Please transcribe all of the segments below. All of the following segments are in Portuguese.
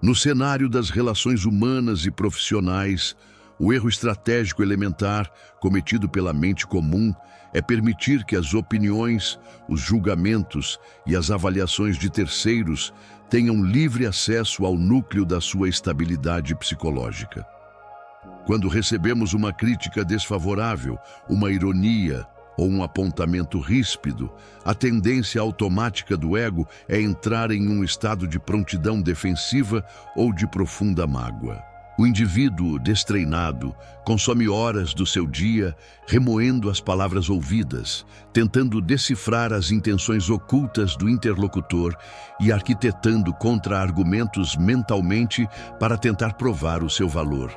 No cenário das relações humanas e profissionais, o erro estratégico elementar cometido pela mente comum é permitir que as opiniões, os julgamentos e as avaliações de terceiros tenham livre acesso ao núcleo da sua estabilidade psicológica. Quando recebemos uma crítica desfavorável, uma ironia ou um apontamento ríspido, a tendência automática do ego é entrar em um estado de prontidão defensiva ou de profunda mágoa. O indivíduo destreinado consome horas do seu dia remoendo as palavras ouvidas, tentando decifrar as intenções ocultas do interlocutor e arquitetando contra-argumentos mentalmente para tentar provar o seu valor.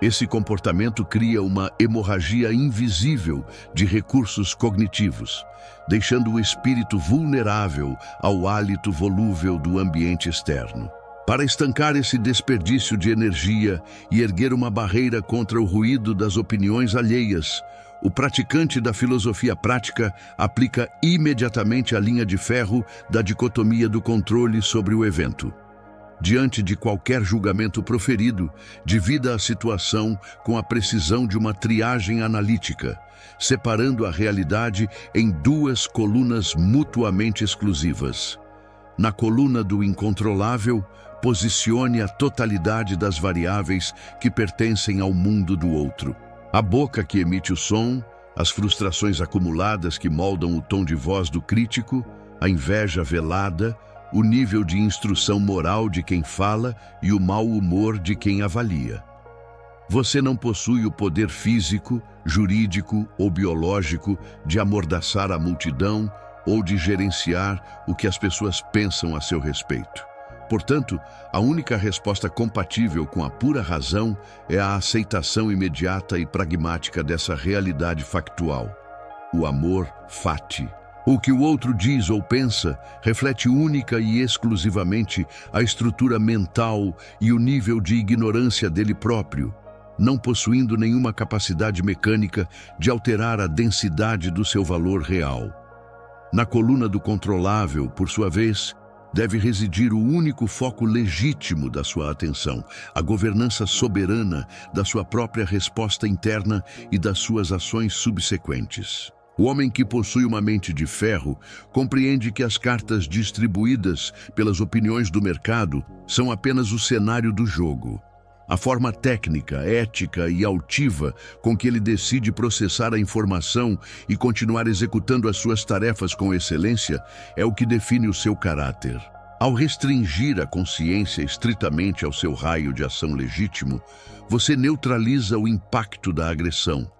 Esse comportamento cria uma hemorragia invisível de recursos cognitivos, deixando o espírito vulnerável ao hálito volúvel do ambiente externo. Para estancar esse desperdício de energia e erguer uma barreira contra o ruído das opiniões alheias, o praticante da filosofia prática aplica imediatamente a linha de ferro da dicotomia do controle sobre o evento. Diante de qualquer julgamento proferido, divida a situação com a precisão de uma triagem analítica, separando a realidade em duas colunas mutuamente exclusivas. Na coluna do incontrolável, posicione a totalidade das variáveis que pertencem ao mundo do outro. A boca que emite o som, as frustrações acumuladas que moldam o tom de voz do crítico, a inveja velada, o nível de instrução moral de quem fala e o mau humor de quem avalia. Você não possui o poder físico, jurídico ou biológico de amordaçar a multidão ou de gerenciar o que as pessoas pensam a seu respeito. Portanto, a única resposta compatível com a pura razão é a aceitação imediata e pragmática dessa realidade factual. O amor fati. O que o outro diz ou pensa reflete única e exclusivamente a estrutura mental e o nível de ignorância dele próprio, não possuindo nenhuma capacidade mecânica de alterar a densidade do seu valor real. Na coluna do controlável, por sua vez, deve residir o único foco legítimo da sua atenção, a governança soberana da sua própria resposta interna e das suas ações subsequentes. O homem que possui uma mente de ferro compreende que as cartas distribuídas pelas opiniões do mercado são apenas o cenário do jogo. A forma técnica, ética e altiva com que ele decide processar a informação e continuar executando as suas tarefas com excelência é o que define o seu caráter. Ao restringir a consciência estritamente ao seu raio de ação legítimo, você neutraliza o impacto da agressão,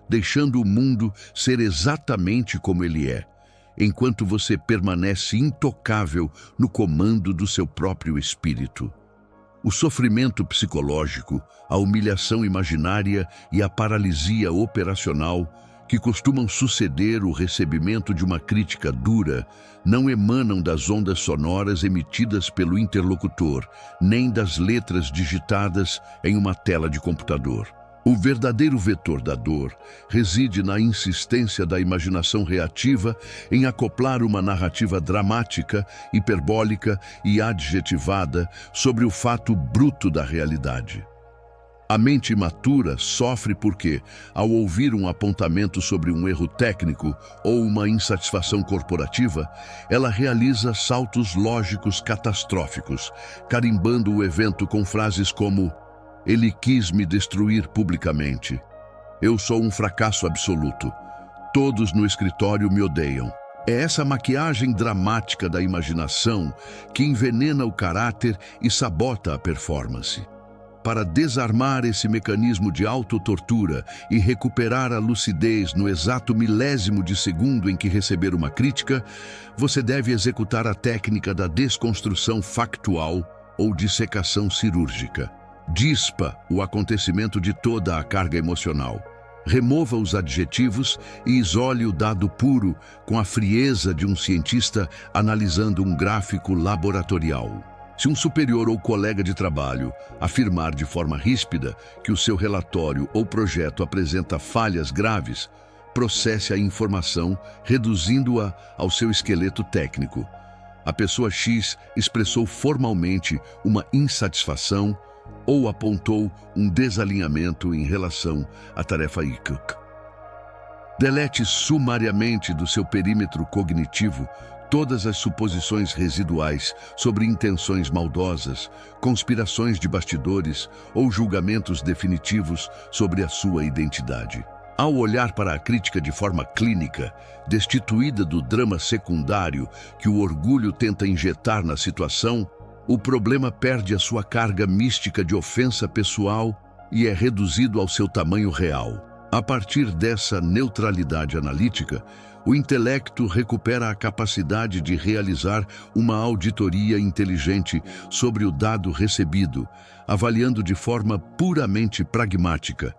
deixando o mundo ser exatamente como ele é, enquanto você permanece intocável no comando do seu próprio espírito. O sofrimento psicológico, a humilhação imaginária e a paralisia operacional, que costumam suceder o recebimento de uma crítica dura, não emanam das ondas sonoras emitidas pelo interlocutor, nem das letras digitadas em uma tela de computador. O verdadeiro vetor da dor reside na insistência da imaginação reativa em acoplar uma narrativa dramática, hiperbólica e adjetivada sobre o fato bruto da realidade. A mente imatura sofre porque, ao ouvir um apontamento sobre um erro técnico ou uma insatisfação corporativa, ela realiza saltos lógicos catastróficos, carimbando o evento com frases como: "Ele quis me destruir publicamente. Eu sou um fracasso absoluto. Todos no escritório me odeiam." É essa maquiagem dramática da imaginação que envenena o caráter e sabota a performance. Para desarmar esse mecanismo de autotortura e recuperar a lucidez no exato milésimo de segundo em que receber uma crítica, você deve executar a técnica da desconstrução factual ou dissecação cirúrgica. Dispa o acontecimento de toda a carga emocional. Remova os adjetivos e isole o dado puro com a frieza de um cientista analisando um gráfico laboratorial. Se um superior ou colega de trabalho afirmar de forma ríspida que o seu relatório ou projeto apresenta falhas graves, processe a informação reduzindo-a ao seu esqueleto técnico. A pessoa X expressou formalmente uma insatisfação ou apontou um desalinhamento em relação à tarefa Y. Delete sumariamente do seu perímetro cognitivo todas as suposições residuais sobre intenções maldosas, conspirações de bastidores ou julgamentos definitivos sobre a sua identidade. Ao olhar para a crítica de forma clínica, destituída do drama secundário que o orgulho tenta injetar na situação, o problema perde a sua carga mística de ofensa pessoal e é reduzido ao seu tamanho real. A partir dessa neutralidade analítica, o intelecto recupera a capacidade de realizar uma auditoria inteligente sobre o dado recebido, avaliando de forma puramente pragmática.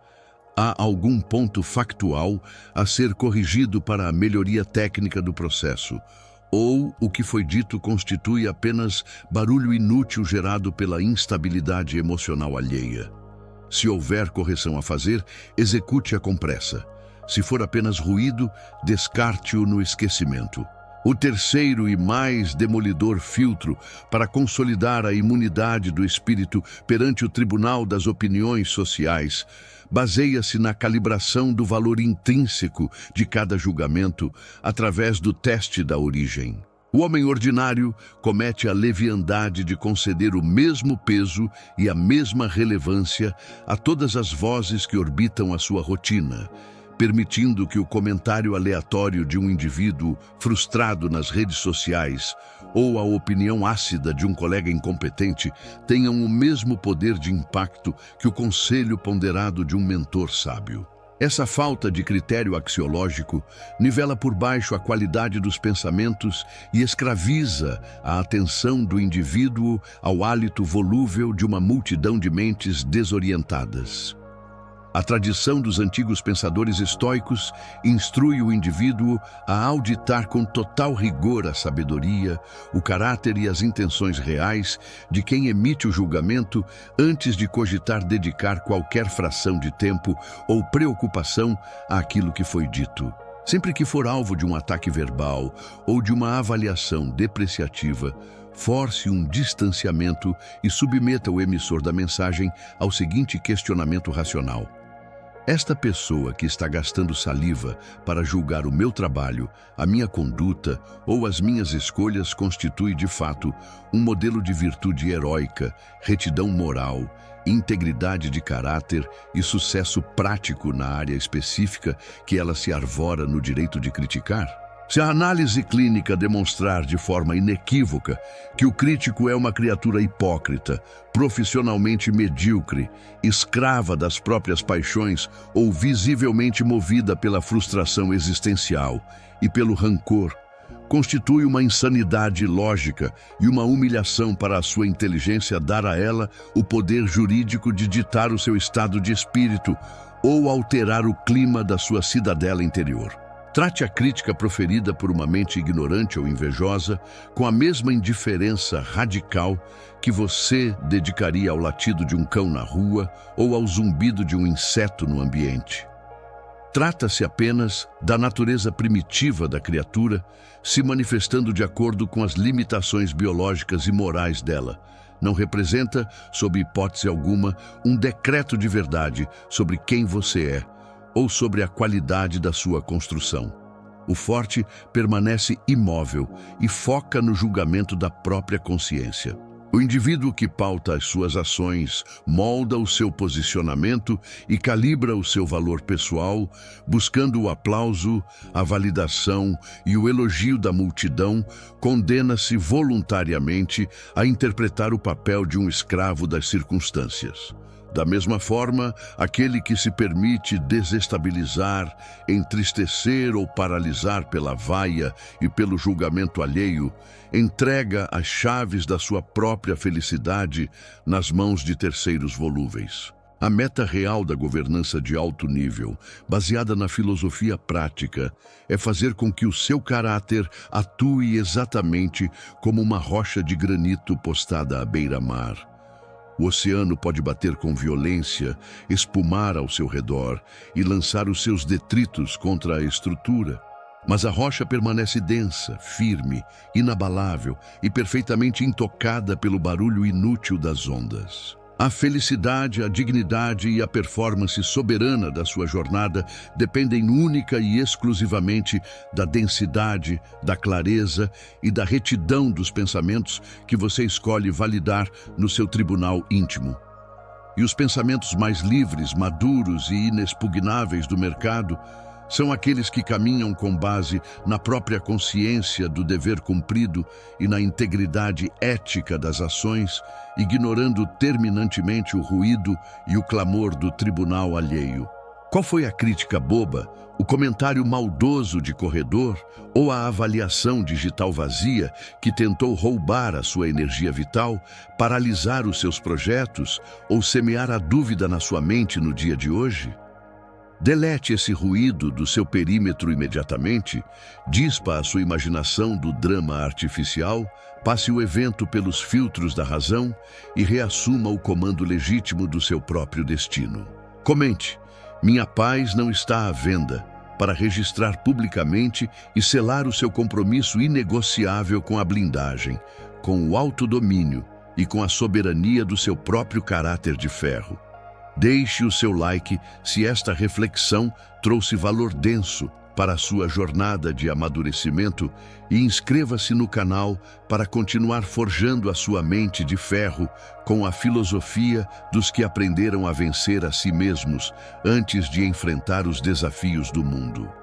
Há algum ponto factual a ser corrigido para a melhoria técnica do processo, ou o que foi dito constitui apenas barulho inútil gerado pela instabilidade emocional alheia. Se houver correção a fazer, execute-a com pressa. Se for apenas ruído, descarte-o no esquecimento. O terceiro e mais demolidor filtro para consolidar a imunidade do espírito perante o tribunal das opiniões sociais baseia-se na calibração do valor intrínseco de cada julgamento através do teste da origem. O homem ordinário comete a leviandade de conceder o mesmo peso e a mesma relevância a todas as vozes que orbitam a sua rotina, permitindo que o comentário aleatório de um indivíduo frustrado nas redes sociais ou a opinião ácida de um colega incompetente tenham o mesmo poder de impacto que o conselho ponderado de um mentor sábio. Essa falta de critério axiológico nivela por baixo a qualidade dos pensamentos e escraviza a atenção do indivíduo ao hálito volúvel de uma multidão de mentes desorientadas. A tradição dos antigos pensadores estoicos instrui o indivíduo a auditar com total rigor a sabedoria, o caráter e as intenções reais de quem emite o julgamento antes de cogitar dedicar qualquer fração de tempo ou preocupação àquilo que foi dito. Sempre que for alvo de um ataque verbal ou de uma avaliação depreciativa, force um distanciamento e submeta o emissor da mensagem ao seguinte questionamento racional. Esta pessoa que está gastando saliva para julgar o meu trabalho, a minha conduta ou as minhas escolhas constitui, de fato, um modelo de virtude heróica, retidão moral, integridade de caráter e sucesso prático na área específica que ela se arvora no direito de criticar? Se a análise clínica demonstrar de forma inequívoca que o crítico é uma criatura hipócrita, profissionalmente medíocre, escrava das próprias paixões ou visivelmente movida pela frustração existencial e pelo rancor, constitui uma insanidade lógica e uma humilhação para a sua inteligência dar a ela o poder jurídico de ditar o seu estado de espírito ou alterar o clima da sua cidadela interior. Trate a crítica proferida por uma mente ignorante ou invejosa com a mesma indiferença radical que você dedicaria ao latido de um cão na rua ou ao zumbido de um inseto no ambiente. Trata-se apenas da natureza primitiva da criatura, se manifestando de acordo com as limitações biológicas e morais dela. Não representa, sob hipótese alguma, um decreto de verdade sobre quem você é, ou sobre a qualidade da sua construção. O forte permanece imóvel e foca no julgamento da própria consciência. O indivíduo que pauta as suas ações molda o seu posicionamento e calibra o seu valor pessoal, buscando o aplauso, a validação e o elogio da multidão, condena-se voluntariamente a interpretar o papel de um escravo das circunstâncias. Da mesma forma, aquele que se permite desestabilizar, entristecer ou paralisar pela vaia e pelo julgamento alheio, entrega as chaves da sua própria felicidade nas mãos de terceiros volúveis. A meta real da governança de alto nível, baseada na filosofia prática, é fazer com que o seu caráter atue exatamente como uma rocha de granito postada à beira-mar. O oceano pode bater com violência, espumar ao seu redor e lançar os seus detritos contra a estrutura. Mas a rocha permanece densa, firme, inabalável e perfeitamente intocada pelo barulho inútil das ondas. A felicidade, a dignidade e a performance soberana da sua jornada dependem única e exclusivamente da densidade, da clareza e da retidão dos pensamentos que você escolhe validar no seu tribunal íntimo. E os pensamentos mais livres, maduros e inexpugnáveis do mercado são aqueles que caminham com base na própria consciência do dever cumprido e na integridade ética das ações, ignorando terminantemente o ruído e o clamor do tribunal alheio. Qual foi a crítica boba, o comentário maldoso de corredor ou a avaliação digital vazia que tentou roubar a sua energia vital, paralisar os seus projetos ou semear a dúvida na sua mente no dia de hoje? Delete esse ruído do seu perímetro imediatamente, dispa a sua imaginação do drama artificial, passe o evento pelos filtros da razão e reassuma o comando legítimo do seu próprio destino. Comente: minha paz não está à venda, para registrar publicamente e selar o seu compromisso inegociável com a blindagem, com o autodomínio e com a soberania do seu próprio caráter de ferro. Deixe o seu like se esta reflexão trouxe valor denso para a sua jornada de amadurecimento e inscreva-se no canal para continuar forjando a sua mente de ferro com a filosofia dos que aprenderam a vencer a si mesmos antes de enfrentar os desafios do mundo.